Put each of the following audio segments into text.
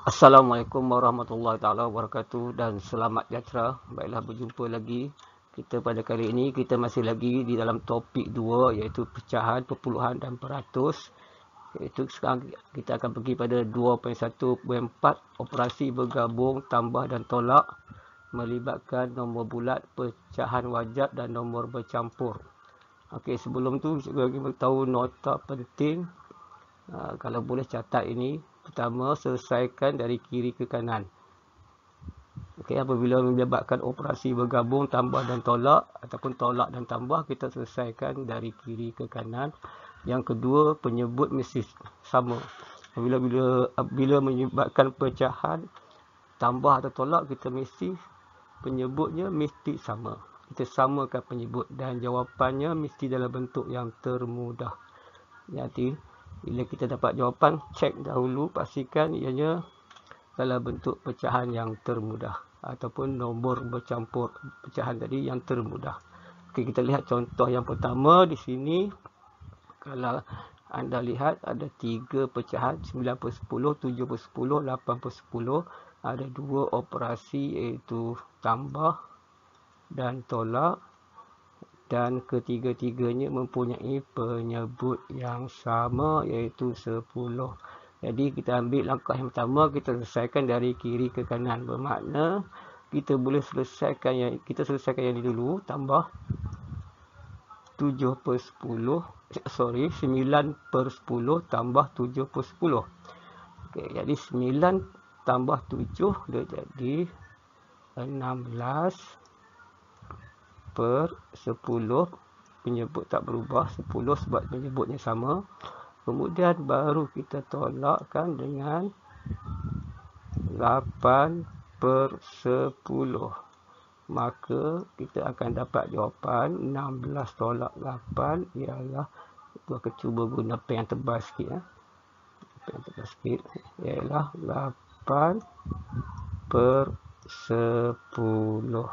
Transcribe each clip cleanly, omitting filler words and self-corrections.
Assalamualaikum warahmatullahi taala wabarakatuh dan selamat sejahtera. Baiklah, berjumpa lagi kita pada kali ini. Kita masih lagi di dalam topik 2 iaitu pecahan, perpuluhan dan peratus. Iaitu sekarang kita akan pergi pada 2.1.4 operasi bergabung, tambah dan tolak melibatkan nombor bulat, pecahan wajib dan nombor bercampur. Okey, sebelum tu saya bagi tahu nota penting. Kalau boleh catat ini. Pertama, selesaikan dari kiri ke kanan. Okey, apabila melibatkan operasi bergabung, tambah dan tolak ataupun tolak dan tambah, kita selesaikan dari kiri ke kanan. Yang kedua, penyebut mesti sama. Bila melibatkan pecahan, tambah atau tolak, kita mesti penyebutnya mesti sama. Kita samakan penyebut dan jawapannya mesti dalam bentuk yang termudah. Jadi, bila kita dapat jawapan, cek dahulu, pastikan ianya dalam bentuk pecahan yang termudah ataupun nombor bercampur pecahan tadi yang termudah. Okey, kita lihat contoh yang pertama di sini. Kalau anda lihat ada 3 pecahan, 9/10, 7/10, 8/10. Ada 2 operasi iaitu tambah dan tolak. Dan ketiga-tiganya mempunyai penyebut yang sama iaitu 10. Jadi kita ambil langkah yang pertama, kita selesaikan dari kiri ke kanan. Bermakna kita boleh selesaikan yang ini dulu, tambah 9/10 tambah 7/10. Okey, jadi 9 tambah 7 dia jadi 16/10. Penyebut tak berubah, 10 sebab penyebutnya sama. Kemudian baru kita tolakkan dengan 8/10. Maka kita akan dapat jawapan 16 tolak 8 ialah, aku akan cuba guna pen yang tebal sikit, ialah 8/10.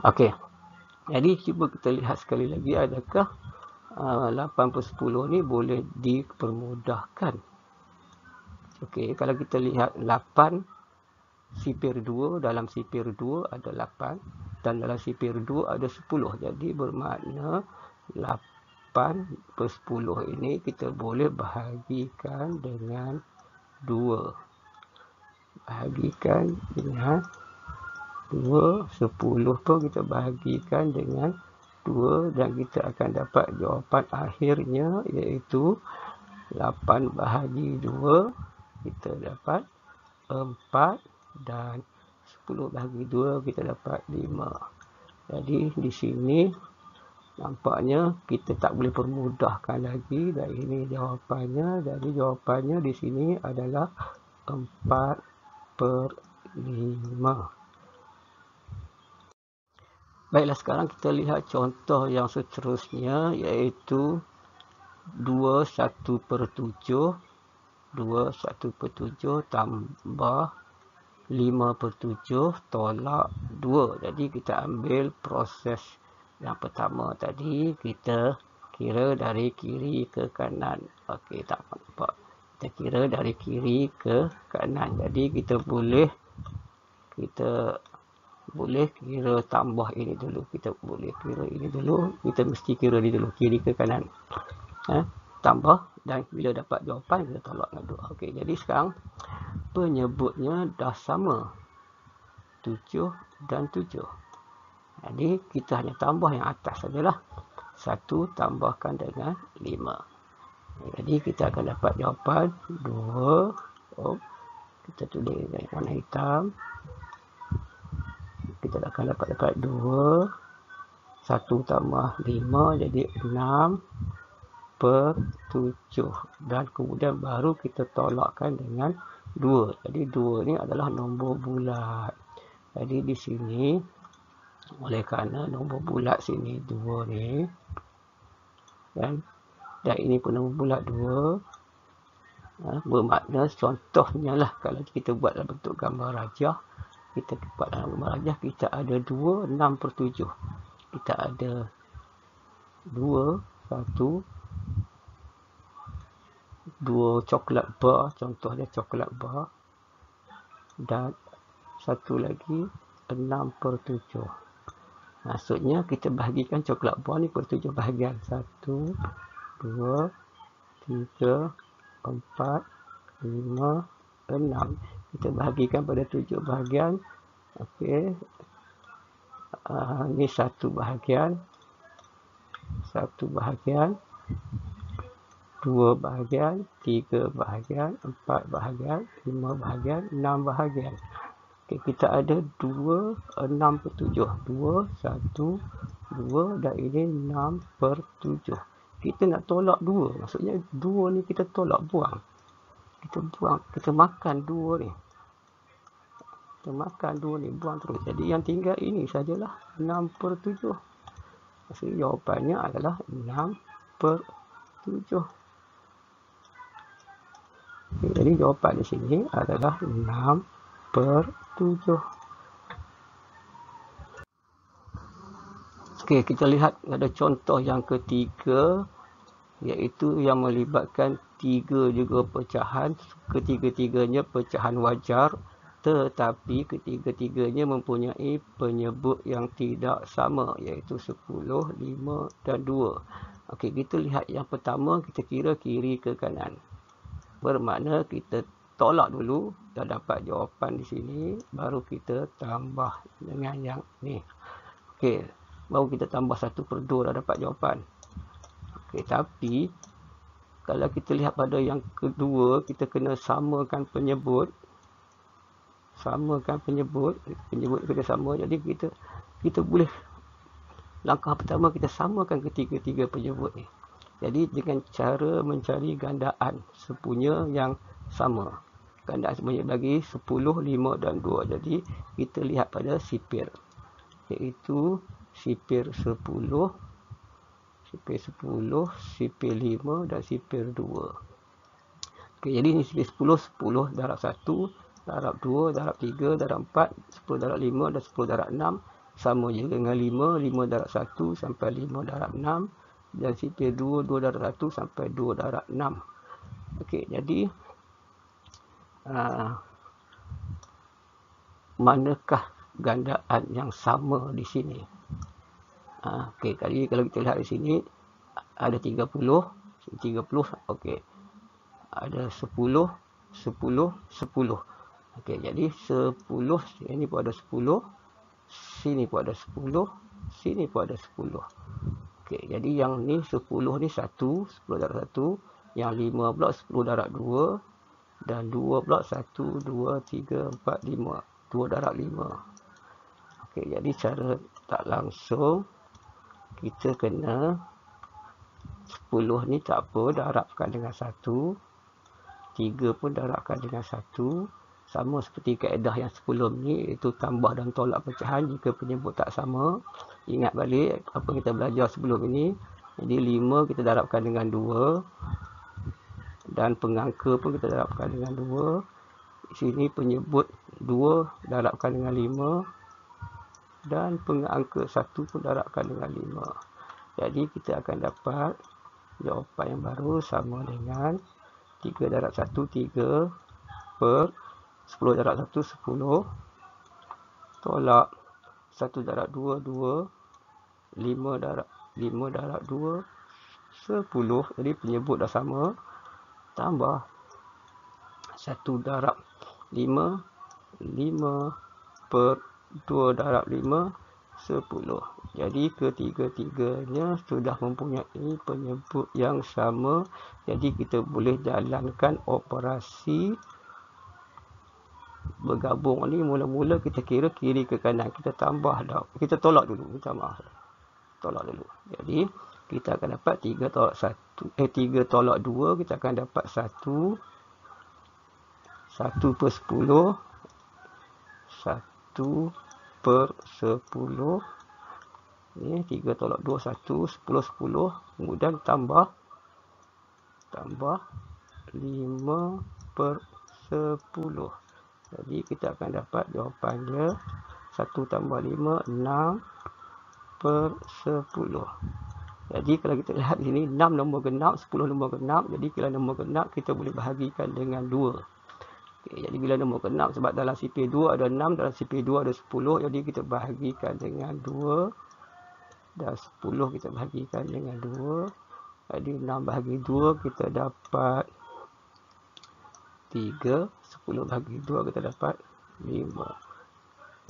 Okey, jadi cuba kita lihat sekali lagi, adakah 8/10 ni boleh dipermudahkan. Okey, kalau kita lihat 8 sipir 2, dalam sipir 2 ada 8 dan dalam sipir 2 ada 10. Jadi bermakna 8/10 ini kita boleh bahagikan dengan 2. Bahagikan dengan 2, 10 pun kita bahagikan dengan 2 dan kita akan dapat jawapan akhirnya iaitu 8 bahagi 2, kita dapat 4 dan 10 bahagi 2 kita dapat 5. Jadi di sini nampaknya kita tak boleh permudahkan lagi, dan ini jawapannya. Jadi jawapannya di sini adalah 4/5. Baiklah, sekarang kita lihat contoh yang seterusnya iaitu 21/7. 21/7 tambah 5/7 tolak 2. Jadi kita ambil proses yang pertama tadi, kita kira dari kiri ke kanan. Okey, tak nampak. Kita kira dari kiri ke kanan. Jadi kita boleh kira tambah ini dulu. Kita boleh kira ini dulu. Kita mesti kira ini dulu, kiri ke kanan. Tambah, dan bila dapat jawapan kita tolak dengan 2. Okey, jadi sekarang penyebutnya dah sama, 7 dan 7. Jadi kita hanya tambah yang atas sajalah. 1 tambahkan dengan 5. Jadi kita akan dapat jawapan 2. Kita tulis dengan warna hitam. Kita akan dapat 2. 1 tambah 5 jadi 6/7. Dan kemudian baru kita tolakkan dengan 2. Jadi 2 ni adalah nombor bulat. Jadi di sini, oleh kerana nombor bulat sini 2 ni, dan ini pun nombor bulat 2, bermakna contohnya lah, kalau kita buat dalam bentuk gambar rajah, kita ada 2 6/7. Kita ada 2 1 2 coklat bar, contohnya coklat bar, dan satu lagi 6/7. Maksudnya kita bahagikan coklat bar ni per 7 bahagian. 1, 2, 3, 4, 5, 6. Kita bahagikan pada 7 bahagian. Okey. Ni satu bahagian. 2 bahagian, 3 bahagian, 4 bahagian, 5 bahagian, 6 bahagian. Okay, kita ada 2, 6/7. 2, 1, 2 dan ini 6/7. Kita nak tolak 2. Maksudnya 2 ni kita tolak, buang. Kita makan 2 ni. Kita makan 2 ni, buang terus. Jadi yang tinggal ini sajalah 6/7. Maksudnya jawapannya adalah 6/7. Okay, jadi jawapan di sini adalah 6/7. Okey, kita lihat ada contoh yang ketiga, iaitu yang melibatkan 3 juga pecahan. Ketiga-tiganya pecahan wajar, tetapi ketiga-tiganya mempunyai penyebut yang tidak sama, iaitu 10, 5 dan 2. Okey, kita lihat yang pertama, kita kira kiri ke kanan. Bermakna kita tolak dulu, dah dapat jawapan di sini, baru kita tambah dengan yang ni. Okey, baru kita tambah 1/2, dah dapat jawapan. Okey, tapi kalau kita lihat pada yang kedua, kita kena samakan penyebut. Penyebut kena sama. Jadi kita boleh, langkah pertama kita samakan ketiga-tiga penyebut ni. Jadi dengan cara mencari gandaan sepunya yang sama. Gandaan sepunya bagi 10, 5 dan 2. Jadi kita lihat pada sipir, iaitu sipir 10, sipir 5 dan sipir 2. Okey, jadi ni sipir 10, 10 darab 1, darab 2, darab 3, darab 4, 10 darab 5 dan 10 darab 6. Sama juga dengan 5, 5 darab 1 sampai 5 darab 6. Dan sipir 2, 2 darab 1 sampai 2 darab 6. Okey, jadi manakah gandaan yang sama di sini? Okey, kali kalau kita lihat di sini ada 30, okey. Ada 10, 10, 10. Okey, jadi 10, ini pun ada 10, sini pun ada 10, sini pun ada 10. Okey, jadi yang ni 10 ni 1, 10 darab 1, yang 5 pula 10 darab 2, dan 2 pula 1, 2, 3, 4, 5, 2 darab 5. Okey, jadi cara tak langsung kita kena 10 ni tak apa, darabkan dengan 1, 3 pun darabkan dengan 1. Sama seperti kaedah yang sebelum ni, iaitu tambah dan tolak pecahan jika penyebut tak sama. Ingat balik apa kita belajar sebelum ini. Jadi 5 kita darabkan dengan 2, dan pengangka pun kita darabkan dengan 2. Di sini penyebut 2 darabkan dengan 5, dan pengangka 1 pun darabkan dengan 5. Jadi kita akan dapat jawapan yang baru sama dengan 3 darab 1, 3 per 10 darab 1, 10, tolak 1 darab 2, 2, 5 darab 2, 10. Jadi penyebut dah sama. Tambah 1 darab 5, 5 per 2 darab 5, 10. Jadi ketiga-tiganya sudah mempunyai penyebut yang sama. Jadi kita boleh jalankan operasi bergabung ni. Mula-mula kita kira kiri ke kanan, kita tambah dah, kita tolak dulu, minta maaf, tolak dulu. Jadi kita akan dapat 3 tolak 1, 3 tolak 2, kita akan dapat 1 per 10, 1 per 10. Ni 3 tolak 2, 1, 10, 10. Kemudian tambah 5 per 10. Jadi kita akan dapat jawapannya 1 tambah 5, 6 per 10. Jadi kalau kita lihat di sini 6 nombor genap, 10 nombor genap. Jadi kalau nombor genap kita boleh bahagikan dengan 2. Okay, jadi bila nombor genap, sebab dalam CP2 ada 6, dalam CP2 ada 10. Jadi kita bahagikan dengan 2. Dan 10 kita bahagikan dengan 2. Jadi 6 bahagi 2 kita dapat 3. 10 bahagi 2 kita dapat 5.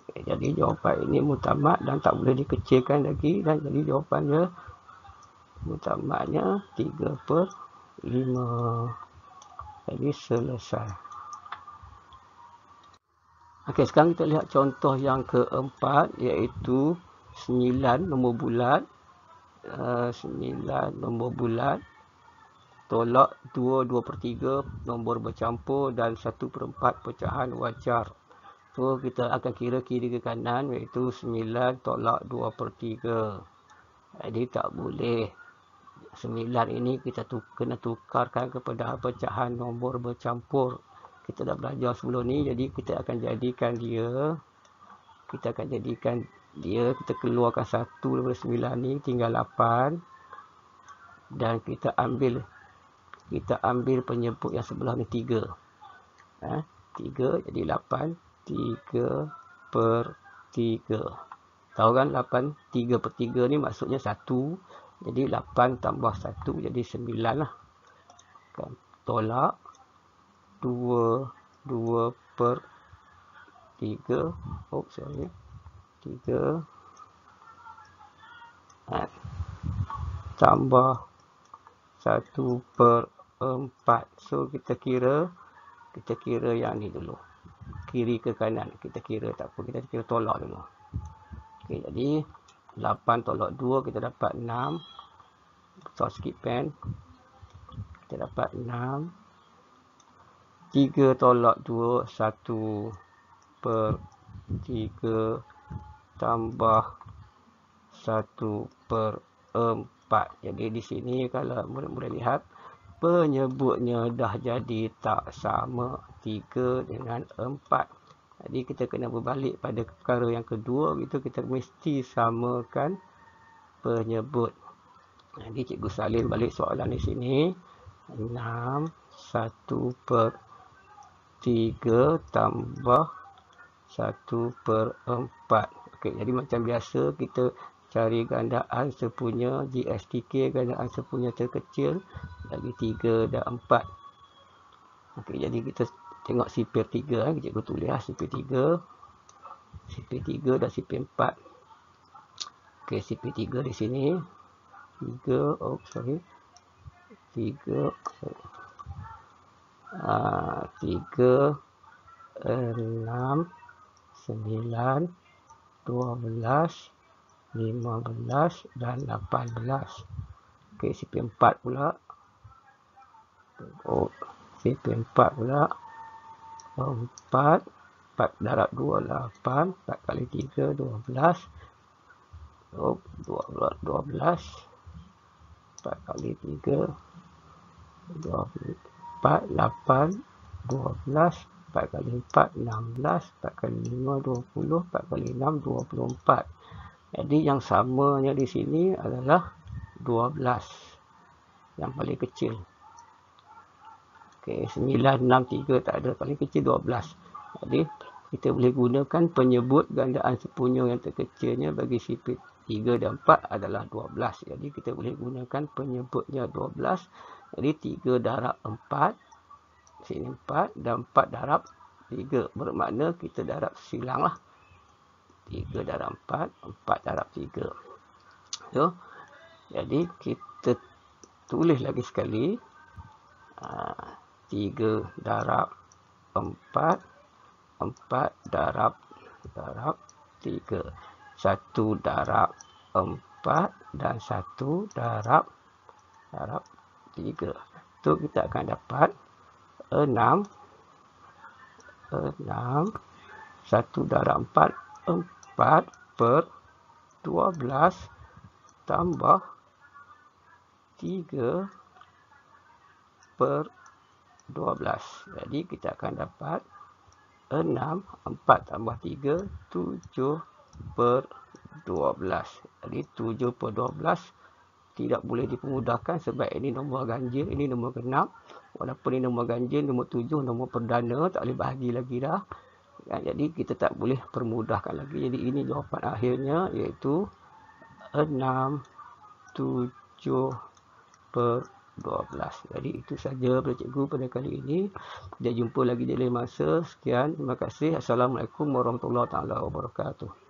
Okay, jadi jawapan ini mutamat dan tak boleh dikecilkan lagi. Dan jadi jawapannya mutamatnya 3/5. Jadi selesai. Okey, sekarang kita lihat contoh yang keempat, iaitu 9 nombor bulat. 9 nombor bulat tolak 2/3 nombor bercampur dan 1/4 pecahan wajar. So kita akan kira kiri ke kanan, iaitu 9 tolak 2/3. Jadi tak boleh 9 ini kita kena tukarkan kepada pecahan nombor bercampur. Kita dah belajar sebelum ni, jadi kita akan jadikan dia, kita keluarkan 1 daripada 9 ni, tinggal 8. Dan kita ambil penyebut yang sebelah ni 3. 3 jadi 8. 3/3. Tahu kan 8 3/3 ni maksudnya 1. Jadi 8 tambah 1 jadi 9 lah. Kan? Tolak 2/3. 3 tambah 1/4. So kita kira yang ni dulu, kiri ke kanan. Kita kira tak apa, kita kira tolak dulu. Okey, jadi 8 tolak 2 kita dapat 6. Besar sikit pen. Kita dapat 6. 3 tolak 2 1/3 tambah 1/4. Jadi di sini kalau murid-murid lihat, penyebutnya dah jadi tak sama 3 dengan 4. Jadi kita kena berbalik pada perkara yang kedua, itu kita mesti samakan penyebut. Jadi Cikgu salin balik soalan di sini. 6 1/3 tambah 1/4. Okey, jadi macam biasa kita cari gandaan sepunya GSTK, gandaan sepunya terkecil bagi 3 dan 4. Okey, jadi kita tengok CP3, cikgu tulis CP3 dan CP4. Okey, CP3 di sini 3 6 9 12 15 dan 18. Okey, CP4 pula. CP4 pula 4 darab 2 8. 4 kali 3 12. 12. 4 kali 3 4 8 12. 4 kali 4 16. 4 kali 5 20. 4 kali 6 24. Jadi yang samanya di sini adalah 12. Yang paling kecil. Okey, 9 6 3 tak ada, paling kecil 12. Jadi kita boleh gunakan penyebut gandaan sepunya yang terkecilnya bagi CP3 dan 4 adalah 12. Jadi kita boleh gunakan penyebutnya 12. Jadi 3 darab 4. Sini 4 dan 4 darab 3. Bermakna kita darab silang lah. 3 darab 4, 4 darab 3. So, jadi kita tulis lagi sekali. 3 darab 4, 4 darab 3. 1 darab 4 dan 1 darab 3. So, kita akan dapat 6. 1 darab 4, 4/12 tambah 3/12. Jadi kita akan dapat 6, 4 tambah 3, 7/12. Jadi 7/12, tidak boleh dipermudahkan sebab ini nombor ganjil, ini nombor genap. Walaupun ini nombor ganjil, nombor 7, nombor perdana, tak boleh bahagi lagi dah. Jadi kita tak boleh permudahkan lagi. Jadi ini jawapan akhirnya, iaitu 6, 7 per 12. Jadi itu saja pada cikgu pada kali ini. Kita jumpa lagi di lain masa. Sekian, terima kasih. Assalamualaikum warahmatullahi wabarakatuh.